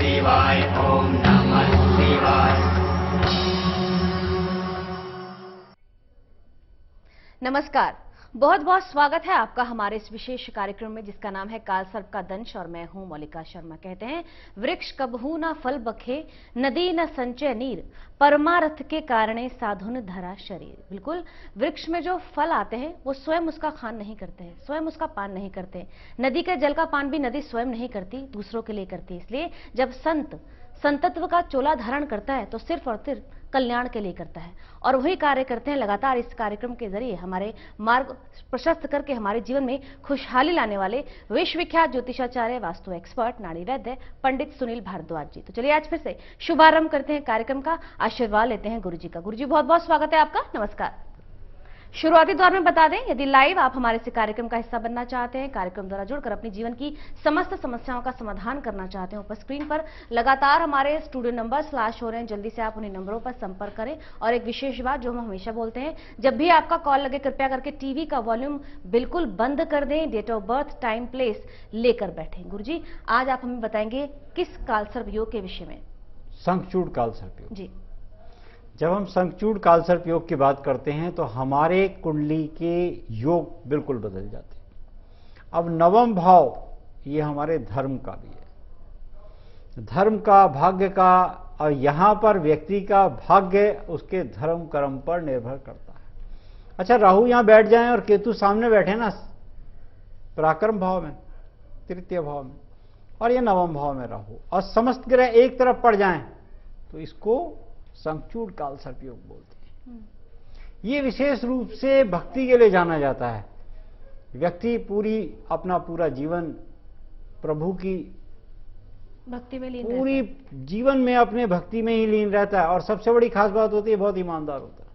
शिवाय। ओम नमः शिवाय। नमस्कार, बहुत बहुत स्वागत है आपका हमारे इस विशेष कार्यक्रम में जिसका नाम है कालसर्प का दंश और मैं हूं मौलिका शर्मा। कहते हैं वृक्ष कबहू न फल बखे, नदी न संचय नीर, परमारथ के कारणे साधुन धरा शरीर। बिल्कुल, वृक्ष में जो फल आते हैं वो स्वयं उसका खान नहीं करते हैं, स्वयं उसका पान नहीं करते। नदी के जल का पान भी नदी स्वयं नहीं करती, दूसरों के लिए करती है। इसलिए जब संतत्व का चोला धारण करता है तो सिर्फ और सिर्फ कल्याण के लिए करता है और वही कार्य करते हैं। लगातार इस कार्यक्रम के जरिए हमारे मार्ग प्रशस्त करके हमारे जीवन में खुशहाली लाने वाले विश्वविख्यात ज्योतिषाचार्य, वास्तु एक्सपर्ट, नाड़ी वैद्य पंडित सुनील भारद्वाज जी। तो चलिए आज फिर से शुभारंभ करते हैं कार्यक्रम का, आशीर्वाद लेते हैं गुरु जी का। गुरु जी बहुत बहुत स्वागत है आपका, नमस्कार। शुरुआती दौर में बता दें, यदि लाइव आप हमारे इस कार्यक्रम का हिस्सा बनना चाहते हैं, कार्यक्रम द्वारा जुड़कर अपने जीवन की समस्त समस्याओं का समाधान करना चाहते हैं, ऊपर स्क्रीन पर लगातार हमारे स्टूडियो नंबर फ्लैश हो रहे हैं, जल्दी से आप उन्हीं नंबरों पर संपर्क करें। और एक विशेष बात जो हम हमेशा बोलते हैं, जब भी आपका कॉल लगे कृपया करके टीवी का वॉल्यूम बिल्कुल बंद कर दें, date of birth, time, place लेकर बैठें। गुरु जी आज आप हमें बताएंगे किस कालसर्प योग के विषय में? शंखचूड़ कालसर्प योग। जी, जब हम शंखचूड़ कालसर्प योग की बात करते हैं तो हमारे कुंडली के योग बिल्कुल बदल जाते हैं। अब नवम भाव ये हमारे धर्म का भी है, धर्म का, भाग्य का, और यहां पर व्यक्ति का भाग्य उसके धर्म कर्म पर निर्भर करता है। अच्छा, राहु यहां बैठ जाएं और केतु सामने बैठे ना पराक्रम भाव में, तृतीय भाव में, और ये नवम भाव में राहु, और समस्त ग्रह एक तरफ पड़ जाएं तो इसको शंखचूड़ कालसर्प योग बोलते हैं। ये विशेष रूप से भक्ति के लिए जाना जाता है। व्यक्ति अपना पूरा जीवन प्रभु की भक्ति में लीन पूरी रहता है। जीवन में अपने भक्ति में ही लीन रहता है, और सबसे बड़ी खास बात होती है बहुत ईमानदार होता है।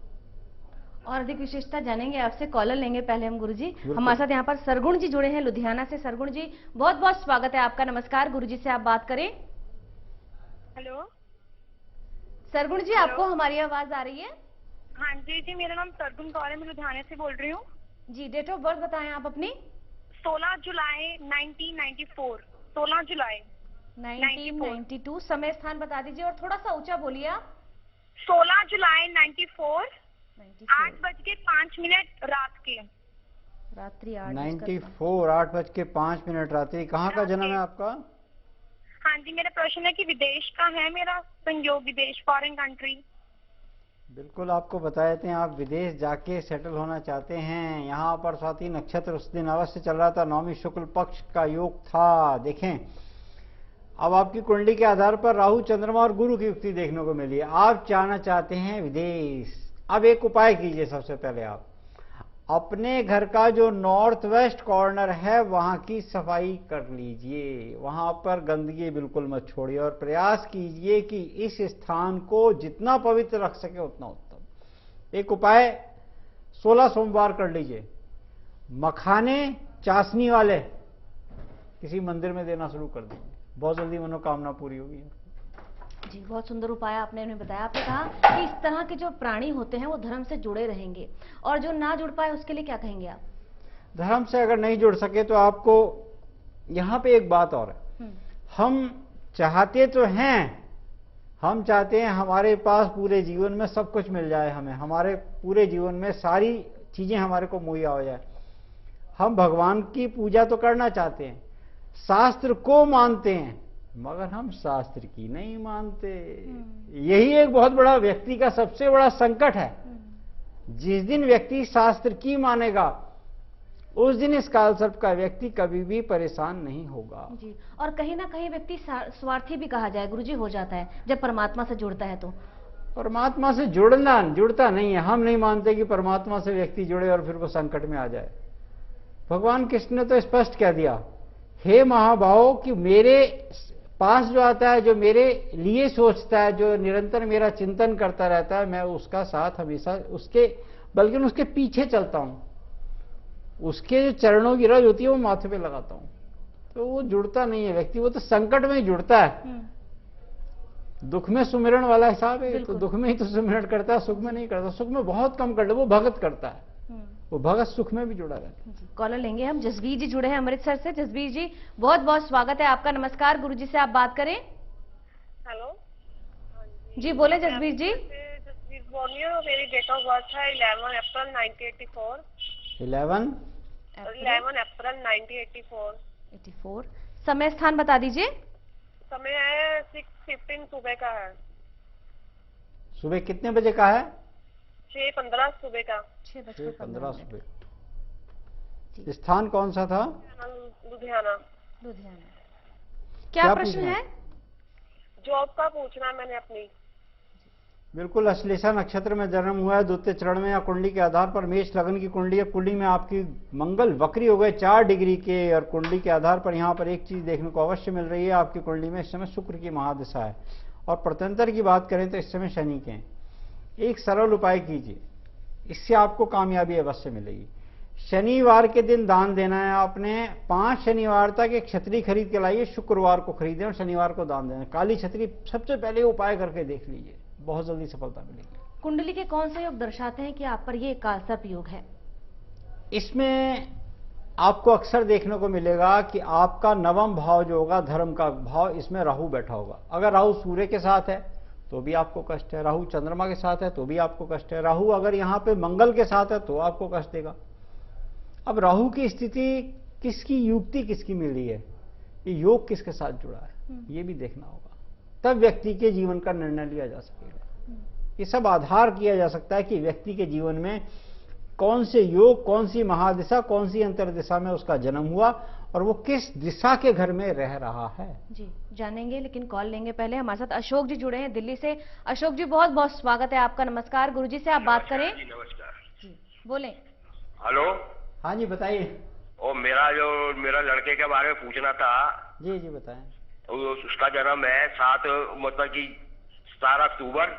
और अधिक विशेषता जानेंगे आपसे, कॉलर लेंगे पहले हम। गुरु जी हमारे साथ यहाँ पर सरगुण जी जुड़े हैं लुधियाना से। सरगुण जी बहुत बहुत स्वागत है आपका, नमस्कार। गुरु जी से आप बात करें। हेलो सरगुण जी, आपको हमारी आवाज आ रही है? हाँ जी, मेरा नाम सरगुण कौर है, मैं लुधियाने से बोल रही हूँ जी। डेट ऑफ बर्थ बताएं आप अपनी। 16 जुलाई 1994। 16 जुलाई 1992। समय स्थान बता दीजिए और थोड़ा सा ऊंचा बोलिए आप। 16 जुलाई 94 8:05 रात के। रात्रि 8 8:05 रात्रि। कहाँ का जन्म है आपका? हाँ जी, मेरा प्रश्न है कि विदेश का है मेरा संयोग, विदेश, फॉरेन कंट्री। बिल्कुल, आपको बता देते हैं, आप विदेश जाके सेटल होना चाहते हैं। यहाँ पर स्वाति नक्षत्र उस दिन अवश्य चल रहा था, नवमी शुक्ल पक्ष का योग था। देखें, अब आपकी कुंडली के आधार पर राहु, चंद्रमा और गुरु की युक्ति देखने को मिली है। आप जाना चाहते हैं विदेश। अब एक उपाय कीजिए। सबसे पहले आप अपने घर का जो नॉर्थ वेस्ट कॉर्नर है वहां की सफाई कर लीजिए, वहां पर गंदगी बिल्कुल मत छोड़िए, और प्रयास कीजिए कि इस स्थान को जितना पवित्र रख सके उतना उत्तम। एक उपाय 16 सोमवार कर लीजिए। मखाने चाशनी वाले किसी मंदिर में देना शुरू कर दीजिए, बहुत जल्दी मनोकामना पूरी होगी। जी, बहुत सुंदर उपाय आपने हमें बताया। आपने कहा कि इस तरह के जो प्राणी होते हैं वो धर्म से जुड़े रहेंगे, और जो ना जुड़ पाए उसके लिए क्या कहेंगे आप? धर्म से अगर नहीं जुड़ सके तो आपको यहां पे एक बात और है, हम चाहते तो हैं, हम चाहते हैं हमारे पास पूरे जीवन में सब कुछ मिल जाए, हमें हमारे पूरे जीवन में सारी चीजें हमारे को मुहैया हो जाए। हम भगवान की पूजा तो करना चाहते हैं, शास्त्र को मानते हैं, मगर हम शास्त्र की नहीं मानते। यही एक बहुत बड़ा व्यक्ति का सबसे बड़ा संकट है। जिस दिन व्यक्ति शास्त्र की मानेगा उस दिन इस कालसर्प का व्यक्ति कभी भी परेशान नहीं होगा। जी, और कहीं ना कहीं व्यक्ति स्वार्थी भी कहा जाए गुरुजी हो जाता है जब परमात्मा से जुड़ता है। तो परमात्मा से जुड़ता नहीं है। हम नहीं मानते कि परमात्मा से व्यक्ति जुड़े और फिर वो संकट में आ जाए। भगवान कृष्ण ने तो स्पष्ट कह दिया, हे महाभाव, कि मेरे पास जो आता है, जो मेरे लिए सोचता है, जो निरंतर मेरा चिंतन करता रहता है, मैं उसका साथ हमेशा बल्कि उसके पीछे चलता हूं। उसके जो चरणों की रज होती है वो माथे पे लगाता हूं। तो वो जुड़ता नहीं है व्यक्ति, वो तो संकट में ही जुड़ता है। दुख में सुमिरन वाला हिसाब है, तो दुख में ही तो सुमिरन करता है, सुख में नहीं करता। सुख में बहुत कम करता है, वो भगत करता है, वो भगत सुख में भी जुड़ा रहता है। कॉलर लेंगे हम। जसबीर जी जुड़े हैं अमृतसर से। जसबीर जी बहुत बहुत स्वागत है आपका, नमस्कार। गुरुजी से आप बात करें। हेलो। जी बोले जसबीर जी। जसबीर बोल रही हूँ, मेरी डेट ऑफ बर्थ है 11 अप्रैल 1984। 11 11 अप्रैल 1984। 84। समय स्थान बता दीजिए। समय है 6:15 सुबह का है। सुबह कितने बजे का है? 6:15 सुबह का। 6:15 सुबह। स्थान कौन सा था? लुधियाना। लुधियाना। क्या प्रश्न पूछना है? जॉब का पूछना है मैंने अपनी। बिल्कुल, अश्लेषा नक्षत्र में जन्म हुआ है, द्वितीय चरण में या कुंडली के आधार पर मेष लगन की कुंडली है। कुंडली में आपकी मंगल वक्री हो गए 4 डिग्री के, और कुंडली के आधार पर यहाँ पर एक चीज देखने को अवश्य मिल रही है, आपकी कुंडली में इस समय शुक्र की महादशा है। और प्रत्यंतर की बात करें तो इस समय शनि के हैं। एक सरल उपाय कीजिए, इससे आपको कामयाबी अवश्य मिलेगी। शनिवार के दिन दान देना है आपने। 5 शनिवार तक एक छतरी खरीद के लाइए, शुक्रवार को खरीदें और शनिवार को दान देना। काली छतरी सबसे पहले उपाय करके देख लीजिए, बहुत जल्दी सफलता मिलेगी। कुंडली के कौन से योग दर्शाते हैं कि आप पर ये कालसर्प योग है? इसमें आपको अक्सर देखने को मिलेगा कि आपका नवम भाव जो होगा, धर्म का भाव, इसमें राहु बैठा होगा। अगर राहु सूर्य के साथ है तो भी आपको कष्ट है, राहु चंद्रमा के साथ है तो भी आपको कष्ट है, राहु अगर यहाँ पे मंगल के साथ है तो आपको कष्ट देगा। अब राहु की स्थिति किसकी, युक्ति किसकी मिल रही है, ये योग किसके साथ जुड़ा है, ये भी देखना होगा, तब व्यक्ति के जीवन का निर्णय लिया जा सकेगा। ये सब आधार किया जा सकता है कि व्यक्ति के जीवन में कौन से योग, कौन सी महादिशा, कौन सी अंतर्दिशा में उसका जन्म हुआ और वो किस दिशा के घर में रह रहा है। जी जानेंगे, लेकिन कॉल लेंगे पहले। हमारे साथ अशोक जी जुड़े हैं दिल्ली से। अशोक जी बहुत बहुत स्वागत है आपका। नमस्कार, गुरुजी से आप बात करें। जी नमस्कार जी बोले। हेलो। हाँ जी बताइए। ओ मेरा लड़के के बारे में पूछना था। जी जी बताएं। उसका जन्म है 7 मतलब कि 17 अक्टूबर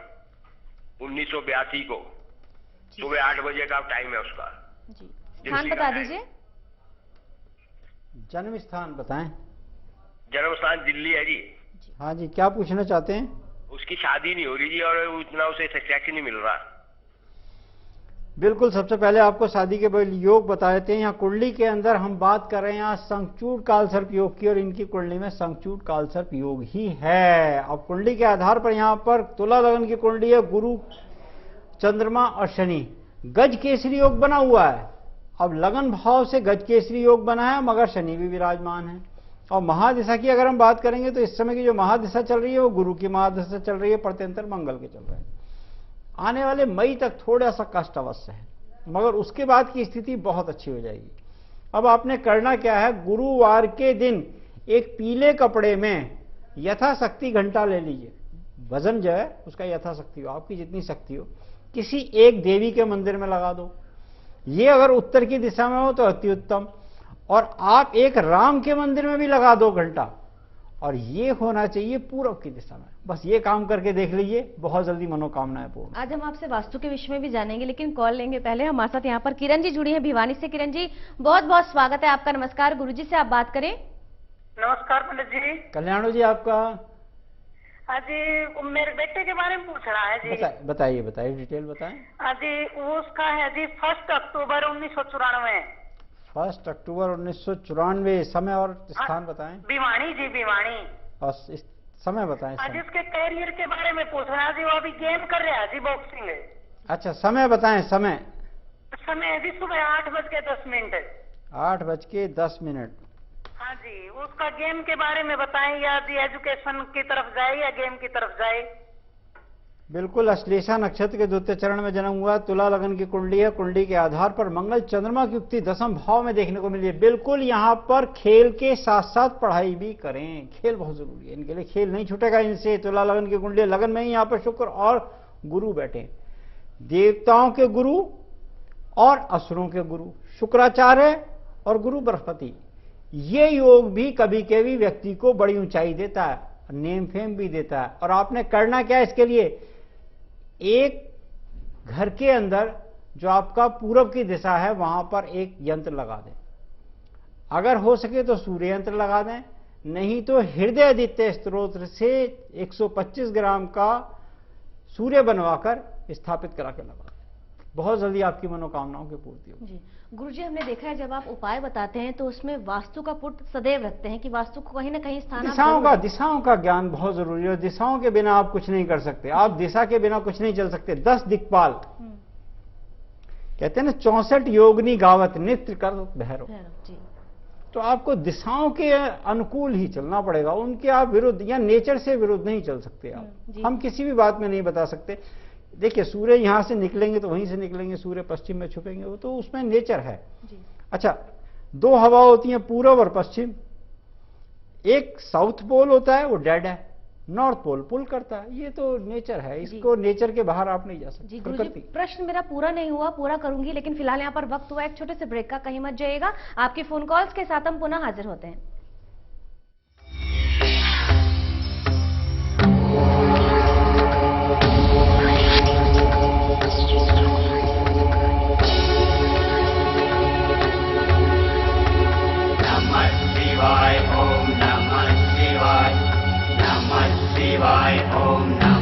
1982 को, सुबह 8 बजे का टाइम है उसका। जी स्थान बता दीजिए। जन्म स्थान बताएं। जन्म स्थान दिल्ली है जी। हाँ जी, क्या पूछना चाहते हैं? उसकी शादी नहीं हो रही जी, और उतना उसे सेक्स नहीं मिल रहा। बिल्कुल, सबसे पहले आपको शादी के योग बता देते हैं। यहाँ कुंडली के अंदर हम बात कर रहे हैं यहाँ संचूड़ कालसर्प योग की, और इनकी कुंडली में संचूड़ कालसर्प योग ही है। अब कुंडली के आधार पर यहाँ पर तुला लगन की कुंडली है, गुरु, चंद्रमा और शनि, गज केसरी योग बना हुआ है। अब लगन भाव से गज केसरी योग बना है, मगर शनि भी विराजमान है। और महादिशा की अगर हम बात करेंगे तो इस समय की जो महादिशा चल रही है वो गुरु की महादिशा चल रही है, प्रत्यंतर मंगल के चल रहे हैं। आने वाले मई तक थोड़ा सा कष्ट अवश्य है, मगर उसके बाद की स्थिति बहुत अच्छी हो जाएगी। अब आपने करना क्या है, गुरुवार के दिन एक पीले कपड़े में यथाशक्ति घंटा ले लीजिए। वजन जो है उसका यथाशक्ति हो, आपकी जितनी शक्ति हो, किसी एक देवी के मंदिर में लगा दो। ये अगर उत्तर की दिशा में हो तो अति उत्तम, और आप एक राम के मंदिर में भी लगा दो घंटा, और ये होना चाहिए पूर्व की दिशा में। बस ये काम करके देख लीजिए, बहुत जल्दी मनोकामनाएं पूर्ण। आज हम आपसे वास्तु के विषय में भी जानेंगे, लेकिन कॉल लेंगे पहले। हमारे साथ यहाँ पर किरण जी जुड़ी हैं भिवानी से। किरण जी बहुत बहुत स्वागत है आपका। नमस्कार, गुरुजी से आप बात करें। नमस्कार पंडित जी। कल्याणो जी आपका। हाँ जी, मेरे बेटे के बारे में पूछना है जी। बताइए बताइए, डिटेल बताएं। हाँ जी, उसका है जी 1 अक्टूबर 1994। 1 अक्टूबर 1994। समय और स्थान बताएं। भिवानी जी, भिवानी। और समय बताएं। आज समय। इसके कैरियर के बारे में पूछना है जी, वो अभी गेम कर रहा है जी, बॉक्सिंग। अच्छा, समय बताएं। समय है जी सुबह 8:10। 8:10। हाँ जी, उसका गेम के बारे में बताएं, या जी एजुकेशन की तरफ जाए या गेम की तरफ जाए। बिल्कुल, अश्लेषा नक्षत्र के द्वितीय चरण में जन्म हुआ, तुला लगन की कुंडली है। कुंडली के आधार पर मंगल चंद्रमा की युक्ति 10वें भाव में देखने को मिली है। बिल्कुल, यहाँ पर खेल के साथ साथ पढ़ाई भी करें, खेल बहुत जरूरी है इनके लिए, खेल नहीं छूटेगा इनसे। तुला लगन की कुंडली, लगन में ही यहाँ पर शुक्र और गुरु बैठे, देवताओं के गुरु और असुरों के गुरु, शुक्राचार्य और गुरु बृहस्पति। ये योग भी कभी कभी व्यक्ति को बड़ी ऊंचाई देता है, नेम फेम भी देता है। और आपने करना क्या है इसके लिए, एक घर के अंदर जो आपका पूरब की दिशा है वहां पर एक यंत्र लगा दें। अगर हो सके तो सूर्य यंत्र लगा दें, नहीं तो हृदय आदित्य स्तोत्र से 125 ग्राम का सूर्य बनवाकर स्थापित करा के लगा दें। बहुत जल्दी आपकी मनोकामनाओं की पूर्ति होगी। जी गुरुजी, हमने देखा है जब आप उपाय बताते हैं तो उसमें वास्तु का पुट सदैव रखते हैं कि वास्तु को कहीं ना कहीं स्थान आप जरूर दें। दिशाओं का ज्ञान बहुत जरूरी है। दिशाओं के बिना आप कुछ नहीं कर सकते, आप दिशा के बिना कुछ नहीं चल सकते। 10 दिक्पाल कहते हैं ना, 64 योगिनी गावत नृत्य कर भैरव। जी तो आपको दिशाओं के अनुकूल ही चलना पड़ेगा, उनके आप विरुद्ध या नेचर से विरुद्ध नहीं चल सकते आप। जी। हम किसी भी बात में नहीं बता सकते। देखिए, सूर्य यहां से निकलेंगे तो वहीं से निकलेंगे, सूर्य पश्चिम में छुपेंगे, वो तो उसमें नेचर है। जी अच्छा, 2 हवा होती हैं, पूर्व और पश्चिम। एक साउथ पोल होता है, वो डेड है, नॉर्थ पोल पुल करता है। ये तो नेचर है, इसको नेचर के बाहर आप नहीं जा सकते। जी गुरुजी, प्रश्न मेरा पूरा नहीं हुआ, पूरा करूंगी, लेकिन फिलहाल यहाँ पर वक्त हुआ एक छोटे से ब्रेक का, कहीं मत जाइएगा। आपके फोन कॉल्स के साथ हम पुनः हाजिर होते हैं। Om Namah Shivaya, Om Namah